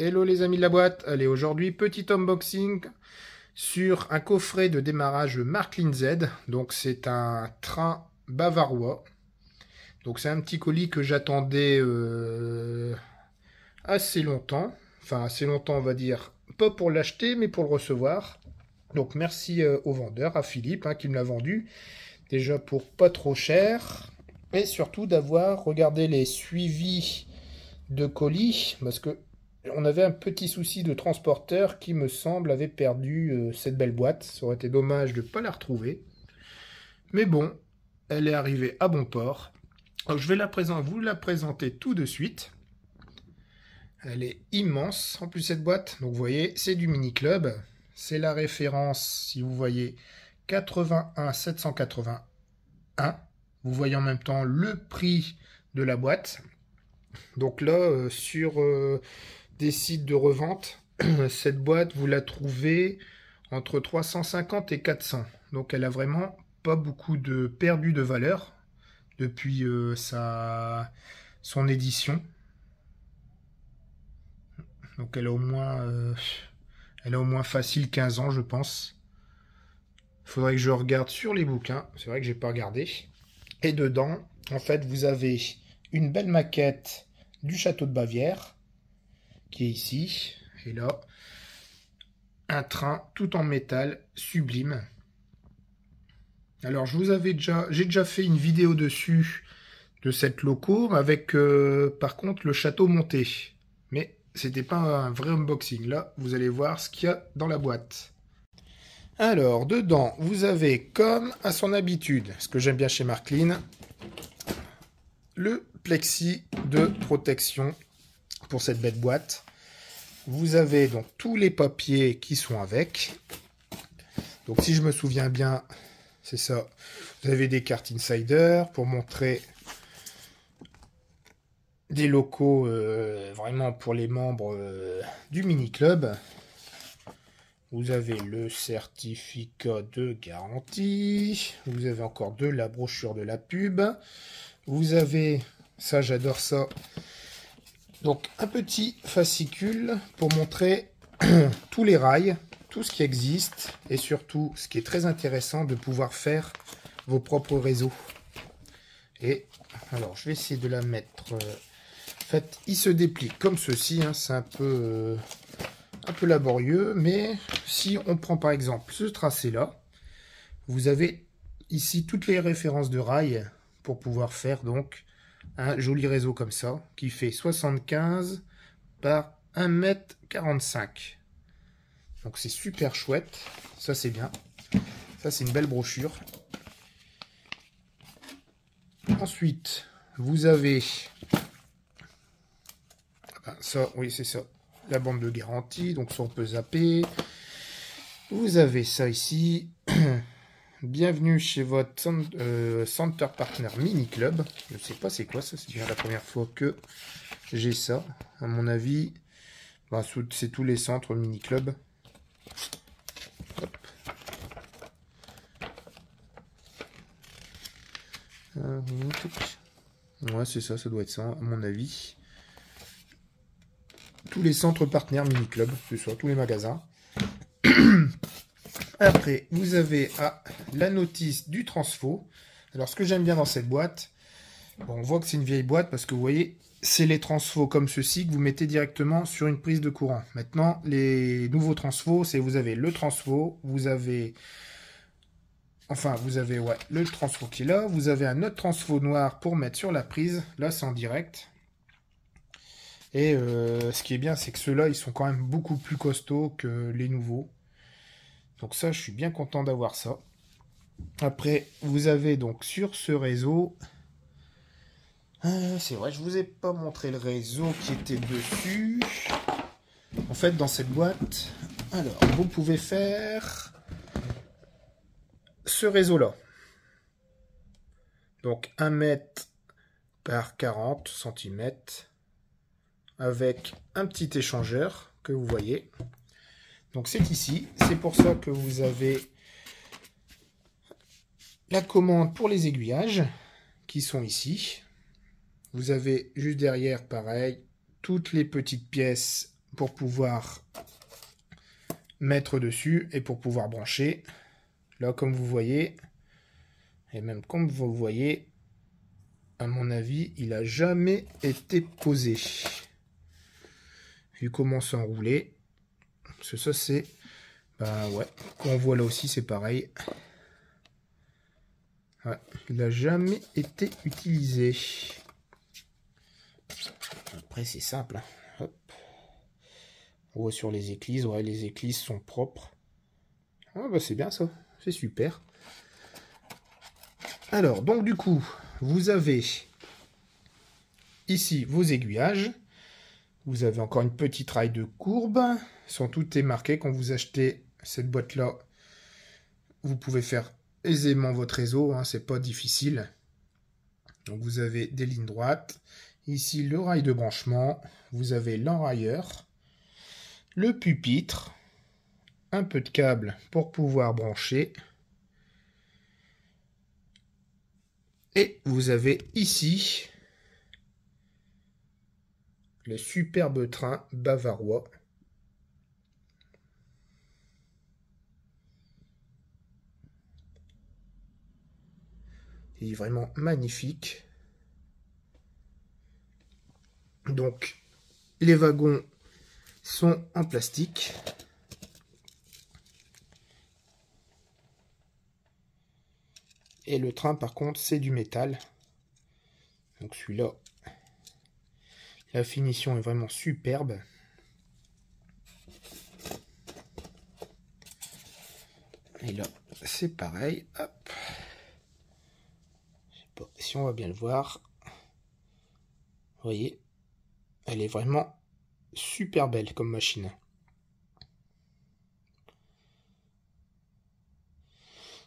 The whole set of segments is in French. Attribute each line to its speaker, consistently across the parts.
Speaker 1: Hello les amis de la boîte, allez aujourd'hui petit unboxing sur un coffret de démarrage Märklin Z, donc c'est un train bavarois, donc c'est un petit colis que j'attendais assez longtemps, enfin assez longtemps on va dire, pas pour l'acheter mais pour le recevoir, donc merci au vendeur, à Philippe qui me l'a vendu, déjà pour pas trop cher, et surtout d'avoir regardé les suivis de colis, parce que on avait un petit souci de transporteur qui, me semble, avait perdu cette belle boîte. Ça aurait été dommage de ne pas la retrouver. Mais bon, elle est arrivée à bon port. Alors, je vais vous la présenter tout de suite. Elle est immense. En plus, cette boîte, donc vous voyez, c'est du Mini Club. C'est la référence, si vous voyez, 81 781. Vous voyez en même temps le prix de la boîte. Donc là, sur des sites de revente, cette boîte, vous la trouvez entre 350 et 400. Donc elle a vraiment pas beaucoup de perdu de valeur depuis son édition. Donc elle a au moins facile 15 ans, je pense. Il faudrait que je regarde sur les bouquins. C'est vrai que j'ai pas regardé. Et dedans, en fait, vous avez une belle maquette du château de Bavière, qui est ici, et là, un train tout en métal sublime. Alors, j'ai déjà fait une vidéo dessus de cette loco, avec par contre le château monté. Mais c'était pas un vrai unboxing. Là, vous allez voir ce qu'il y a dans la boîte. Alors, dedans, vous avez, comme à son habitude, ce que j'aime bien chez Märklin, le plexi de protection pour cette belle boîte. Vous avez donc tous les papiers qui sont avec. Donc si je me souviens bien, c'est ça. Vous avez des cartes insider pour montrer des locaux vraiment pour les membres du Mini Club. Vous avez le certificat de garantie. Vous avez encore la brochure de la pub. Vous avez, ça j'adore ça, donc un petit fascicule pour montrer tous les rails, tout ce qui existe, et surtout, ce qui est très intéressant, de pouvoir faire vos propres réseaux. Et alors, je vais essayer de la mettre. En fait, il se déplie comme ceci, c'est un peu laborieux, mais si on prend par exemple ce tracé-là, vous avez ici toutes les références de rails pour pouvoir faire donc un joli réseau comme ça, qui fait 75 par 1,45 m. Donc c'est super chouette, ça c'est bien. Ça c'est une belle brochure. Ensuite, vous avez ça, oui c'est ça, la bande de garantie, donc ça on peut zapper. Vous avez ça ici. Bienvenue chez votre Center Partner Mini Club. Je ne sais pas c'est quoi ça, c'est bien la première fois que j'ai ça. À mon avis, c'est tous les centres Mini Club. Hop. Ouais, c'est ça, ça doit être ça, à mon avis. Tous les centres partenaires Mini Club, c'est ça, tous les magasins. Après, vous avez la notice du transfo. Alors, ce que j'aime bien dans cette boîte, bon, on voit que c'est une vieille boîte parce que vous voyez, c'est les transfos comme ceci que vous mettez directement sur une prise de courant. Maintenant, les nouveaux transfos, c'est vous avez le transfo, vous avez le transfo qui est là, vous avez un autre transfo noir pour mettre sur la prise. Là, c'est en direct. Et ce qui est bien, c'est que ceux-là, ils sont quand même beaucoup plus costauds que les nouveaux. Donc ça, je suis bien content d'avoir ça. Après, vous avez donc sur ce réseau... c'est vrai, je vous ai pas montré le réseau qui était dessus. En fait, dans cette boîte, alors, vous pouvez faire ce réseau-là. Donc 1 mètre par 40 cm avec un petit échangeur que vous voyez. Donc c'est ici, c'est pour ça que vous avez la commande pour les aiguillages qui sont ici. Vous avez juste derrière, pareil, toutes les petites pièces pour pouvoir mettre dessus et pour pouvoir brancher. Là, comme vous voyez, et même comme vous voyez, à mon avis, il n'a jamais été posé. Vu comment c'est enroulé. Parce que ça, c'est... Ben ouais, quand on voit là aussi, c'est pareil. Ouais, il n'a jamais été utilisé. Après, c'est simple. Hein. Hop. On voit sur les éclisses. Ouais, les éclisses sont propres. Ah bah c'est bien ça. C'est super. Alors, donc du coup, vous avez ici vos aiguillages. Vous avez encore une petite raille de courbe. Tout est marqué. Quand vous achetez cette boîte-là, vous pouvez faire aisément votre réseau. Hein, c'est pas difficile. Donc vous avez des lignes droites. Ici, le rail de branchement. Vous avez l'enrailleur. Le pupitre. Un peu de câble pour pouvoir brancher. Et vous avez ici le superbe train bavarois. Il est vraiment magnifique. Donc, les wagons sont en plastique. Et le train, par contre, c'est du métal. Donc celui-là, la finition est vraiment superbe. Et là, c'est pareil. Hop. Je sais pas si on va bien le voir. Vous voyez, elle est vraiment super belle comme machine.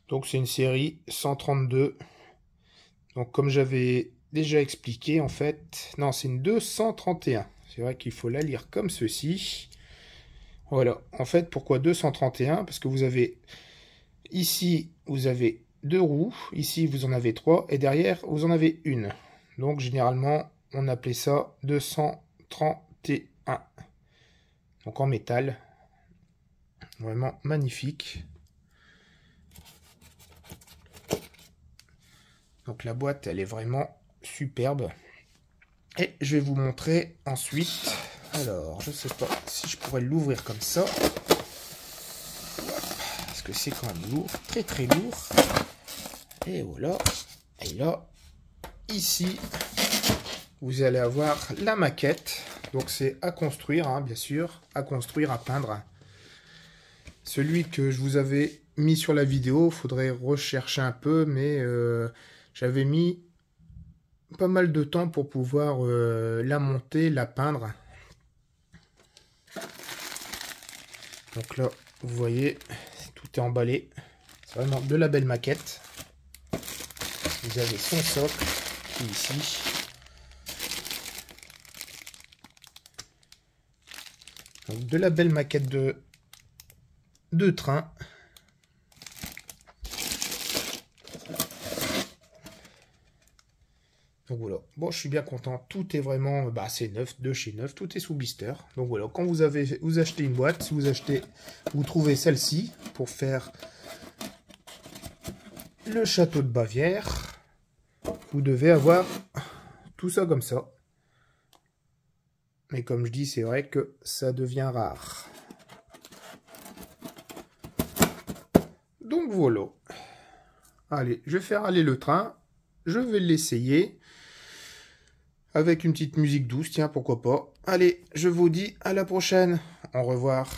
Speaker 1: Donc c'est une série 132. Donc comme j'avais déjà expliqué, en fait... Non, c'est une 231. C'est vrai qu'il faut la lire comme ceci. Voilà. En fait, pourquoi 231? Parce que vous avez... Ici, vous avez 2 roues. Ici, vous en avez 3. Et derrière, vous en avez une. Donc généralement, on appelait ça 231. Donc en métal. Vraiment magnifique. Donc la boîte, elle est vraiment superbe. Et je vais vous montrer ensuite. Alors, je sais pas si je pourrais l'ouvrir comme ça. Parce que c'est quand même lourd. Très très lourd. Et voilà. Et là, ici, vous allez avoir la maquette. Donc c'est à construire, hein, bien sûr. À construire, à peindre. Celui que je vous avais mis sur la vidéo, faudrait rechercher un peu, mais... j'avais mis pas mal de temps pour pouvoir la monter, la peindre. Donc là, vous voyez, tout est emballé. C'est vraiment de la belle maquette. Vous avez son socle qui est ici. Donc de la belle maquette de train. Donc voilà, bon, je suis bien content, tout est vraiment, c'est neuf, de chez neuf, tout est sous blister. Donc voilà, quand vous achetez une boîte, si vous trouvez celle-ci pour faire le château de Bavière, vous devez avoir tout ça comme ça. Mais comme je dis, c'est vrai que ça devient rare. Donc voilà. Allez, je vais faire aller le train, je vais l'essayer. Avec une petite musique douce, tiens, pourquoi pas. Allez, je vous dis à la prochaine. Au revoir.